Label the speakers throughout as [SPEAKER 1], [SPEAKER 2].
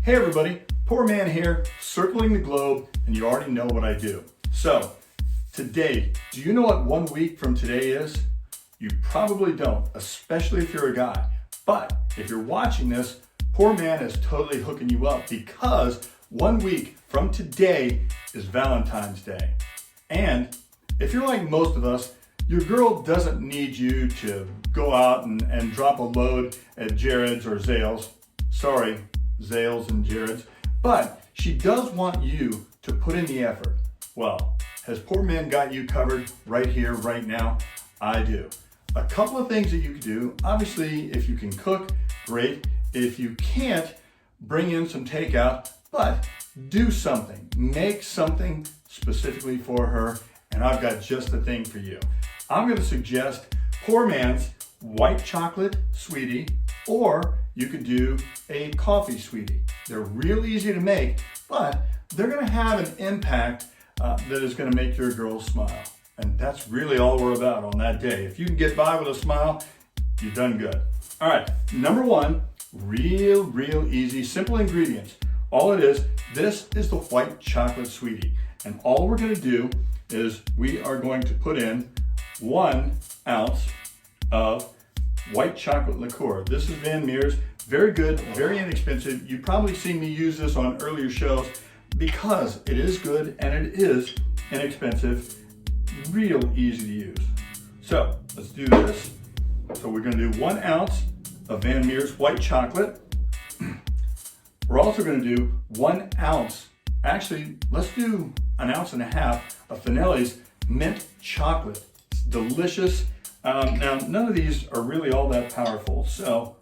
[SPEAKER 1] Hey everybody, PourMan here, circling the globe, and you already know what I do. So, today, do you know what 1 week from today is? You probably don't, especially if you're a guy. But if you're watching this, PourMan is totally hooking you up because 1 week from today is Valentine's Day. And if you're like most of us, your girl doesn't need you to go out and drop a load at Jared's or Zales. Sorry, Zales and Jared's. But she does want you to put in the effort. Well, has PourMan got you covered right here, right now? I do. A couple of things that you can do. Obviously, if you can cook, great. If you can't, bring in some takeout, but do something. Make something specifically for her, and I've got just the thing for you. I'm going to suggest PourMan's white chocolate sweetie, or you could do a coffee sweetie. They're real easy to make, but they're going to have an impact that is going to make your girl smile. And that's really all we're about on that day. If you can get by with a smile, you've done good. All right, number one, real easy, simple ingredients. All it is, this is the white chocolate sweetie. And all we're going to do is we are going to put in 1 ounce of white chocolate liqueur. This is Van Meer's, very good, very inexpensive. You've probably seen me use this on earlier shows because it is good and it is inexpensive, real easy to use. So let's do this. So we're going to do 1 ounce of Van Meer's white chocolate. We're also going to do 1 ounce, actually let's do 1.5 ounces of Finelli's mint chocolate. It's delicious. Now, none of these are really all that powerful. So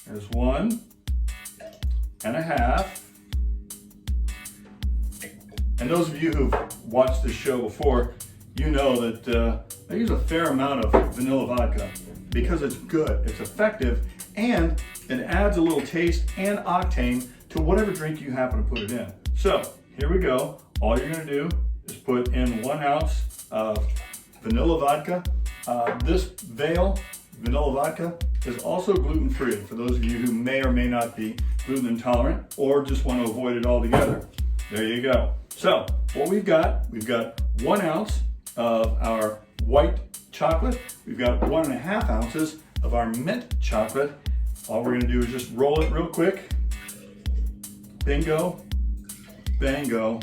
[SPEAKER 1] there's 1.5. And those of you who've watched this show before, you know that I use a fair amount of vanilla vodka because it's good, it's effective, and it adds a little taste and octane to whatever drink you happen to put it in. So here we go. All you're going to do is put in 1 ounce of vanilla vodka. This Vail vanilla vodka is also gluten-free for those of you who may or may not be gluten intolerant or just want to avoid it altogether. There you go. So what we've got 1 ounce of our white chocolate. We've got 1.5 ounces of our mint chocolate. All we're going to do is just roll it real quick. Bingo, bango,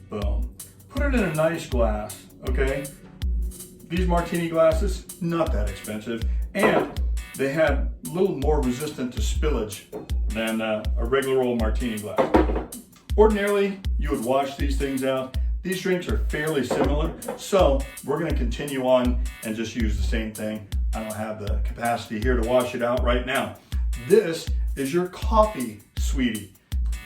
[SPEAKER 1] boom. Put it in a nice glass, okay? These martini glasses, not that expensive, and they have a little more resistant to spillage than a regular old martini glass. Ordinarily, you would wash these things out. These drinks are fairly similar, so we're going to continue on and just use the same thing. I don't have the capacity here to wash it out right now. This is your coffee sweetie,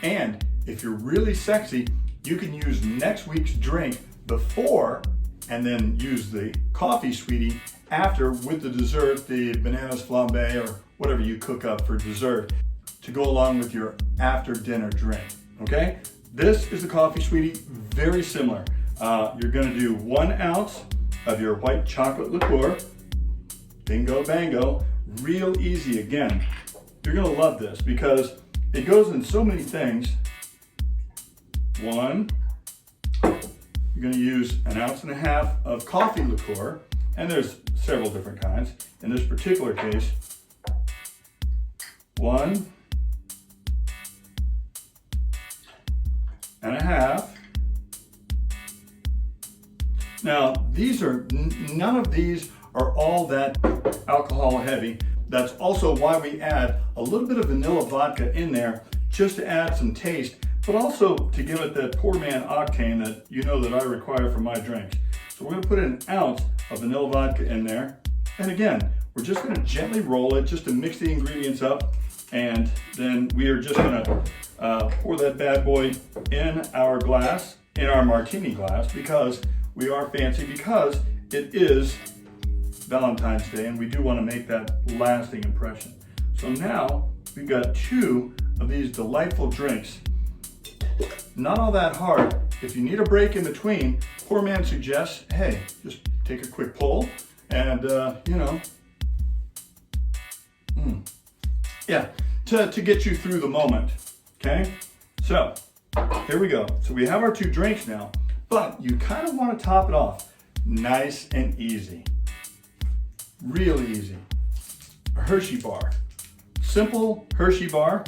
[SPEAKER 1] and if you're really sexy, you can use next week's drink before and then use the coffee sweetie after with the dessert, the bananas flambe or whatever you cook up for dessert to go along with your after dinner drink, okay? This is the coffee sweetie, very similar. You're gonna do 1 ounce of your white chocolate liqueur. Bingo bango, real easy again. You're gonna love this because it goes in so many things. 1, you're going to use 1.5 ounces of coffee liqueur, and there's several different kinds. In this particular case, 1.5. Now, these are, none of these are all that alcohol heavy. That's also why we add a little bit of vanilla vodka in there just to add some taste, but also to give it that PourMan octane that you know that I require for my drinks. So we're going to put in 1 ounce of vanilla vodka in there. And again, we're just going to gently roll it just to mix the ingredients up. And then we are just going to pour that bad boy in our glass, in our martini glass, because we are fancy, because it is Valentine's Day and we do want to make that lasting impression. So now we've got 2 of these delightful drinks. Not all that hard. If you need a break in between, PourMan suggests, hey, just take a quick pull and, yeah, to get you through the moment. okay? So here we go. So we have our 2 drinks now, but you kind of want to top it off nice and easy. Real easy. A Hershey bar. Simple Hershey bar.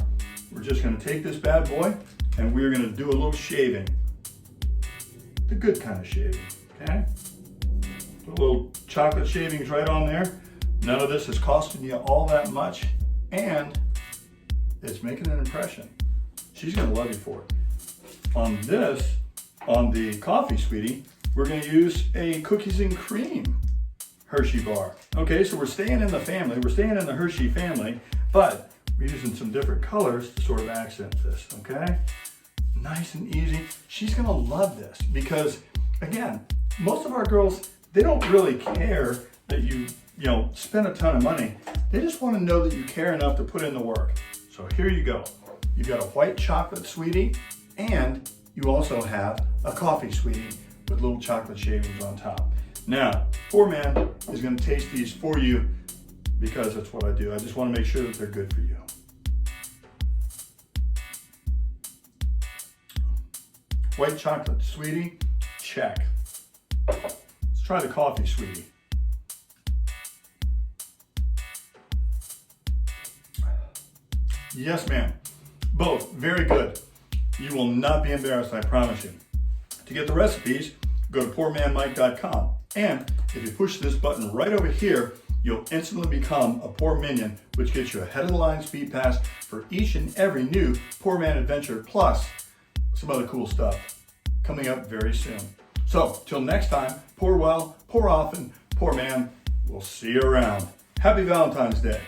[SPEAKER 1] We're just going to take this bad boy and we're going to do a little shaving. The good kind of shaving, okay? Put a little chocolate shavings right on there. None of this is costing you all that much, and it's making an impression. She's gonna love you for it. On this, on the coffee sweetie, we're gonna use a cookies and cream Hershey bar. Okay, so we're staying in the family, we're staying in the Hershey family, but we're using some different colors to sort of accent this, okay? Nice and easy. She's gonna love this because, again, most of our girls, they don't really care that you spend a ton of money. They just want to know that you care enough to put in the work. So here you go. You've got a white chocolate sweetie, and you also have a coffee sweetie with little chocolate shavings on top. Now, PourMan is going to taste these for you because that's what I do. I just want to make sure that they're good for you. White chocolate sweetie, check. Let's try the coffee sweetie. Yes, ma'am. Both very good. You will not be embarrassed, I promise you. To get the recipes, go to pourmanmike.com. And if you push this button right over here, you'll instantly become a Pour Minion, which gets you a head of the line speed pass for each and every new PourMan adventure, plus some other cool stuff coming up very soon. So, till next time, pour well, pour often, PourMan. We'll see you around. Happy Valentine's Day.